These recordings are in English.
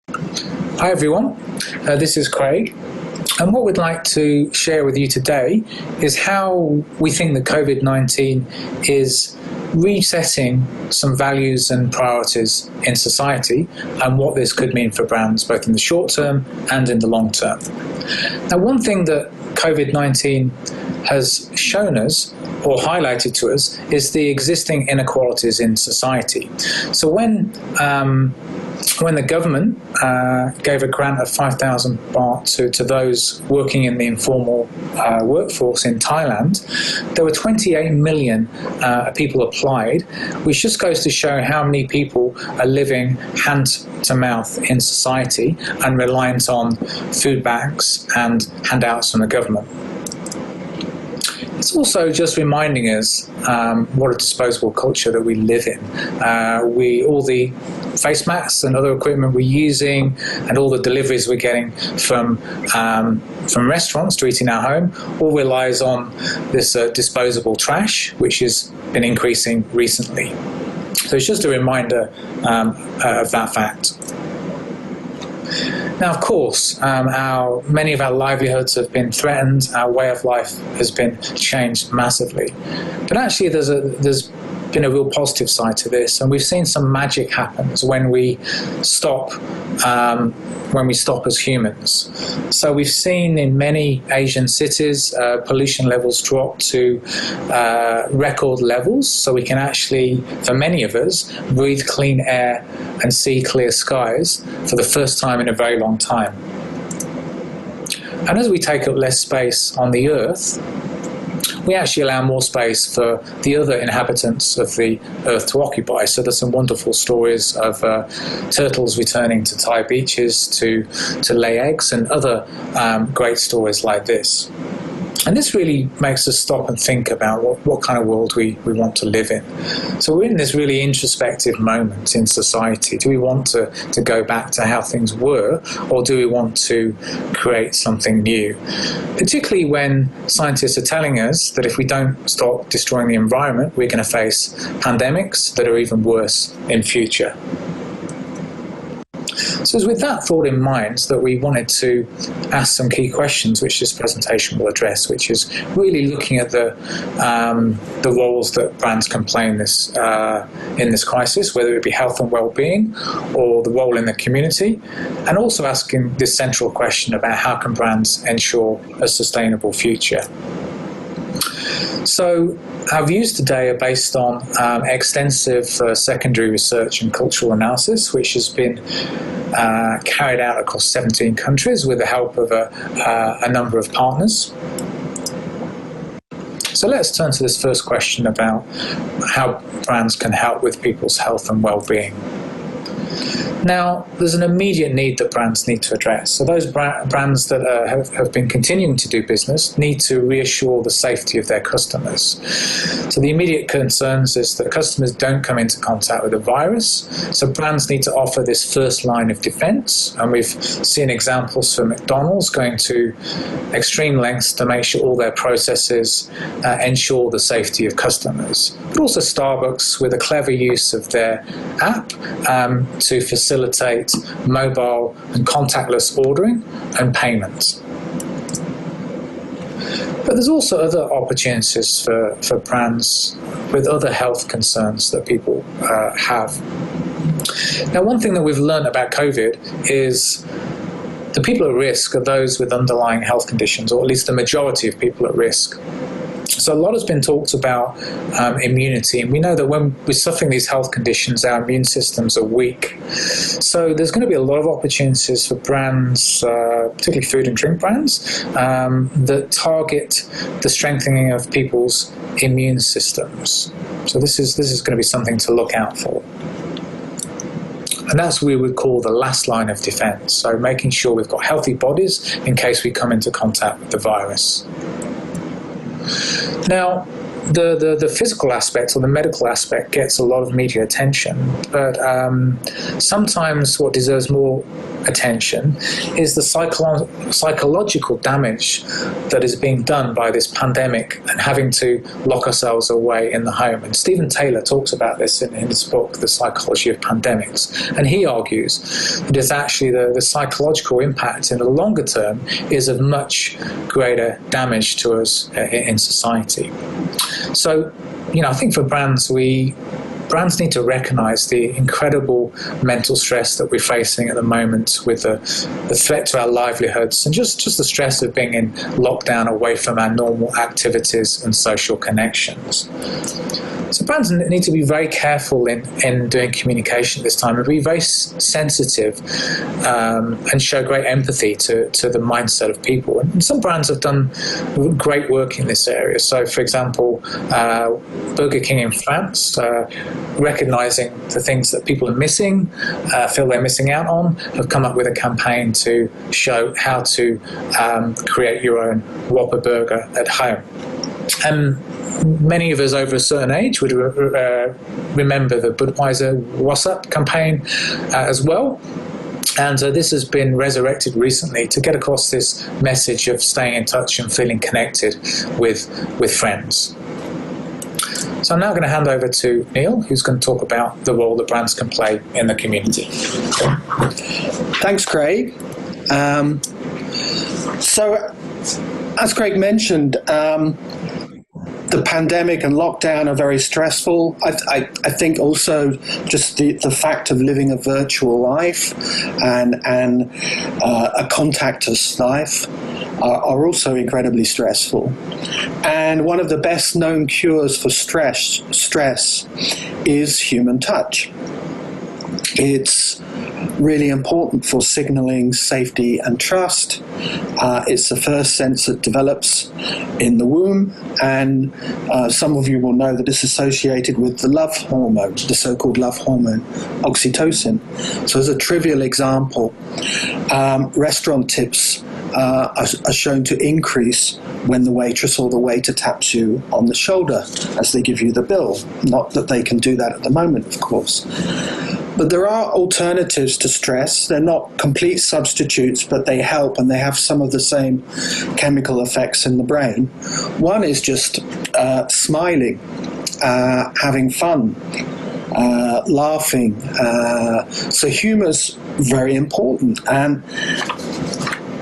Hi everyone, this is Craig, and what we'd like to share with you today is how we think that COVID-19 is resetting some values and priorities in society and what this could mean for brands both in the short term and in the long term. Now, one thing that COVID-19 has shown us or highlighted to us is the existing inequalities in society. So when the government gave a grant of 5,000 baht to those working in the informal workforce in Thailand, there were 28 million people applied, which just goes to show how many people are living hand to mouth in society and reliant on food banks and handouts from the government. It's also just reminding us what a disposable culture that we live in. All the face masks and other equipment we're using and all the deliveries we're getting from restaurants to eat in our home all relies on this disposable trash, which has been increasing recently. So it's just a reminder of that fact. Now, of course, many of our livelihoods have been threatened. Our way of life has been changed massively. But actually, there's been a real positive side to this, and we've seen some magic happens when we stop as humans. So we've seen in many Asian cities pollution levels drop to record levels, so we can actually, for many of us, breathe clean air and see clear skies for the first time in a very long time. And as we take up less space on the earth, we actually allow more space for the other inhabitants of the earth to occupy. So there's some wonderful stories of turtles returning to Thai beaches to lay eggs and other great stories like this. And this really makes us stop and think about what kind of world we want to live in. So we're in this really introspective moment in society. Do we want to go back to how things were, or do we want to create something new? Particularly when scientists are telling us that if we don't stop destroying the environment, we're going to face pandemics that are even worse in future. So it's with that thought in mind that we wanted to ask some key questions which this presentation will address, which is really looking at the roles that brands can play in this crisis, whether it be health and well-being or the role in the community, and also asking this central question about how can brands ensure a sustainable future. So our views today are based on extensive secondary research and cultural analysis, which has been carried out across 17 countries with the help of a number of partners. So let's turn to this first question about how brands can help with people's health and well-being. Now, there's an immediate need that brands need to address. So those brands that have been continuing to do business need to reassure the safety of their customers. So the immediate concerns is that customers don't come into contact with the virus. So brands need to offer this first line of defense. And we've seen examples from McDonald's going to extreme lengths to make sure all their processes ensure the safety of customers. But also Starbucks with a clever use of their app to facilitate mobile and contactless ordering and payment. But there's also other opportunities for brands with other health concerns that people have. Now, one thing that we've learned about COVID is the people at risk are those with underlying health conditions, or at least the majority of people at risk. So a lot has been talked about immunity, and we know that when we're suffering these health conditions, our immune systems are weak. So there's going to be a lot of opportunities for brands, particularly food and drink brands, that target the strengthening of people's immune systems. So this is going to be something to look out for. And that's what we would call the last line of defense. So making sure we've got healthy bodies in case we come into contact with the virus. Now, the physical aspect or the medical aspect gets a lot of media attention, but sometimes what deserves more attention is the psychological damage that is being done by this pandemic and having to lock ourselves away in the home. And Stephen Taylor talks about this in his book, The Psychology of Pandemics, and he argues that it's actually the psychological impact in the longer term is of much greater damage to us in society. So, I think for brands need to recognize the incredible mental stress that we're facing at the moment with the threat to our livelihoods and just the stress of being in lockdown away from our normal activities and social connections. So brands need to be very careful in doing communication this time and be very sensitive and show great empathy to the mindset of people. And some brands have done great work in this area. So, for example, Burger King in France, recognizing the things that people are missing, feel they're missing out on, have come up with a campaign to show how to create your own Whopper burger at home. And many of us over a certain age would remember the Budweiser What's Up campaign as well. And this has been resurrected recently to get across this message of staying in touch and feeling connected with friends. So I'm now going to hand over to Neil, who's going to talk about the role that brands can play in the community. Thanks, Craig. So, as Craig mentioned, the pandemic and lockdown are very stressful. I think also just the fact of living a virtual life and a contactless life are also incredibly stressful. And one of the best known cures for stress is human touch. It's really important for signaling safety and trust. It's the first sense that develops in the womb, and some of you will know that it's associated with the love hormone, the so-called love hormone, oxytocin. So as a trivial example, restaurant tips are shown to increase when the waitress or the waiter taps you on the shoulder as they give you the bill. Not that they can do that at the moment, of course. But there are alternatives to stress. They're not complete substitutes, but they help, and they have some of the same chemical effects in the brain. One is just smiling, having fun, laughing. So humor's very important. And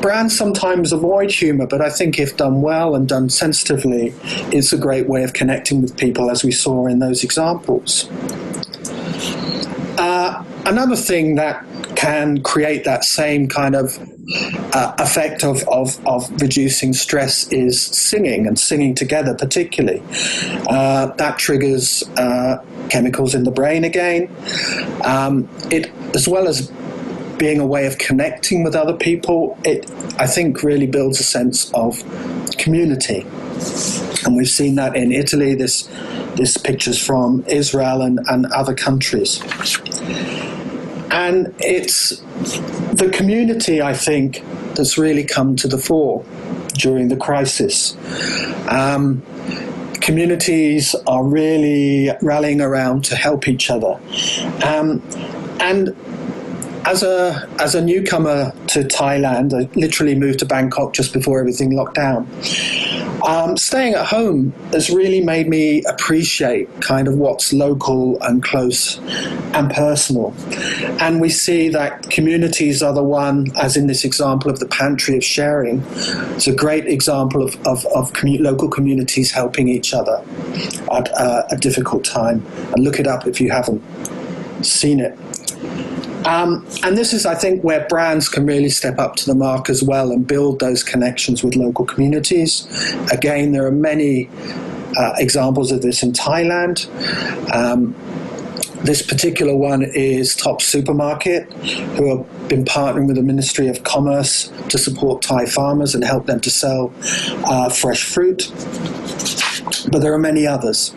brands sometimes avoid humor, but I think if done well and done sensitively, it's a great way of connecting with people, as we saw in those examples. Another thing that can create that same kind of effect of reducing stress is singing, and singing together particularly. That triggers chemicals in the brain again. It, as well as being a way of connecting with other people, it, I think, really builds a sense of community. And we've seen that in Italy. This picture's from Israel and other countries. And it's the community, I think, that's really come to the fore during the crisis. Communities are really rallying around to help each other. And as a newcomer to Thailand, I literally moved to Bangkok just before everything locked down. Staying at home has really made me appreciate kind of what's local and close and personal. And we see that communities are the one, as in this example of the pantry of sharing, it's a great example of local communities helping each other at a difficult time. And look it up if you haven't seen it. And this is, I think, where brands can really step up to the mark as well and build those connections with local communities. Again, there are many examples of this in Thailand. This particular one is Top Supermarket, who have been partnering with the Ministry of Commerce to support Thai farmers and help them to sell fresh fruit. But there are many others.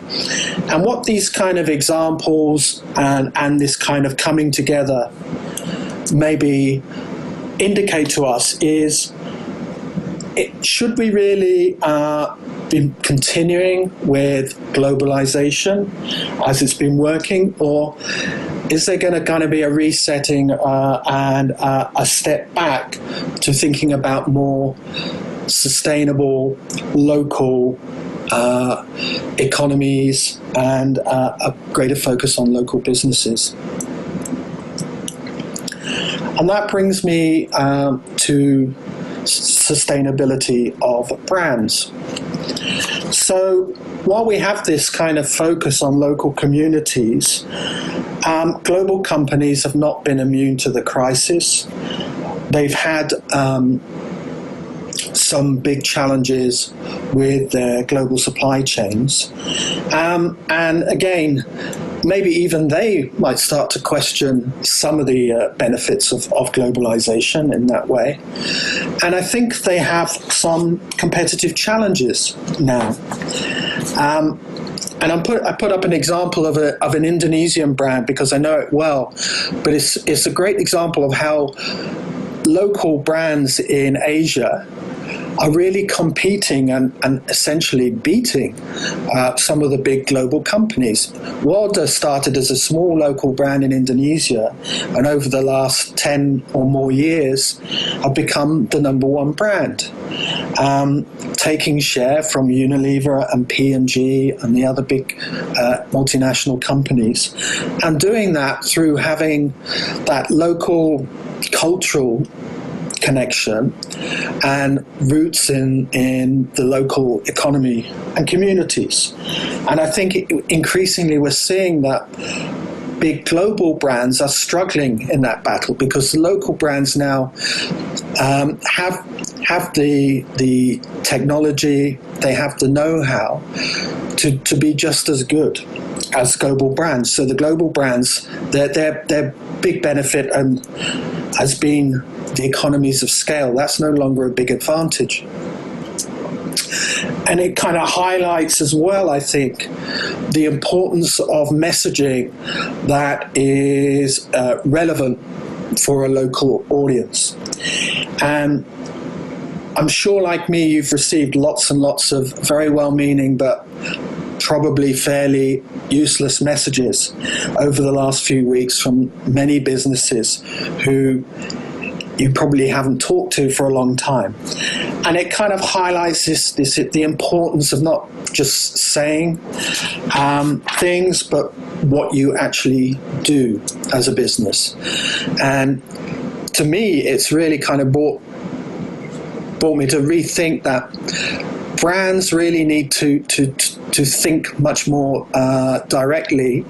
And what these kind of examples and this kind of coming together maybe indicate to us is should we really be continuing with globalization as it's been working, or is there going to kind of be a resetting and a step back to thinking about more sustainable local economies and a greater focus on local businesses? And that brings me to sustainability of brands. So while we have this kind of focus on local communities, global companies have not been immune to the crisis. They've had some big challenges with their global supply chains. And again, maybe even they might start to question some of the benefits of globalization in that way. And I think they have some competitive challenges now. And I put up an example of an Indonesian brand because I know it well, but it's a great example of how local brands in Asia are really competing and essentially beating some of the big global companies. Walda started as a small local brand in Indonesia, and over the last 10 or more years have become the #1 brand, taking share from Unilever and P&G and the other big multinational companies, and doing that through having that local cultural connection and roots in the local economy and communities. And I think increasingly we're seeing that big global brands are struggling in that battle because the local brands now have the technology, they have the know-how to be just as good as global brands. So the global brands, their big benefit has been the economies of scale. That's no longer a big advantage. And it kind of highlights as well, I think, the importance of messaging that is relevant for a local audience. And I'm sure, like me, you've received lots and lots of very well-meaning but probably fairly useless messages over the last few weeks from many businesses who you probably haven't talked to for a long time. And it kind of highlights the importance of not just saying things, but what you actually do as a business. And to me, it's really kind of brought me to rethink that brands really need to think much more directly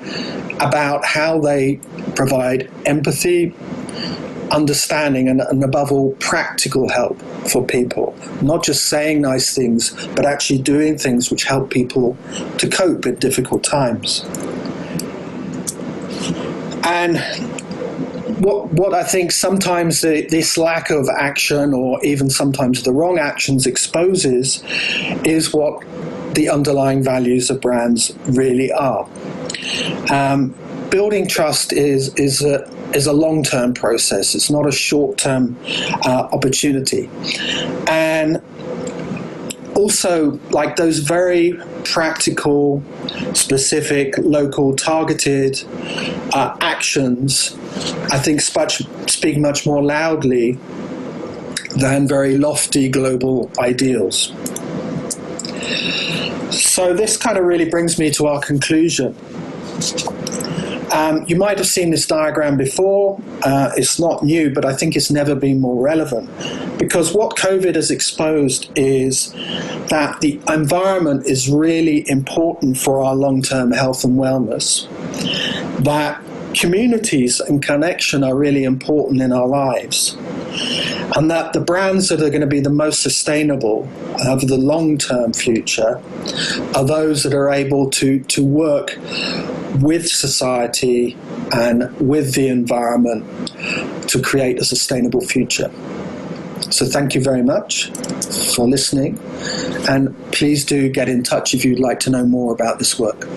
about how they provide empathy, understanding, and above all, practical help for people. Not just saying nice things, but actually doing things which help people to cope in difficult times. And what I think sometimes this lack of action, or even sometimes the wrong actions, exposes is what the underlying values of brands really are. Building trust is a long-term process. It's not a short-term opportunity. And also, like those very practical, specific, local, targeted actions, I think speak much more loudly than very lofty global ideals. So this kind of really brings me to our conclusion. You might have seen this diagram before. It's not new, but I think it's never been more relevant, because what COVID has exposed is that the environment is really important for our long-term health and wellness, that communities and connection are really important in our lives, and that the brands that are going to be the most sustainable over the long-term future are those that are able to work with society and with the environment to create a sustainable future. So thank you very much for listening, and please do get in touch if you'd like to know more about this work.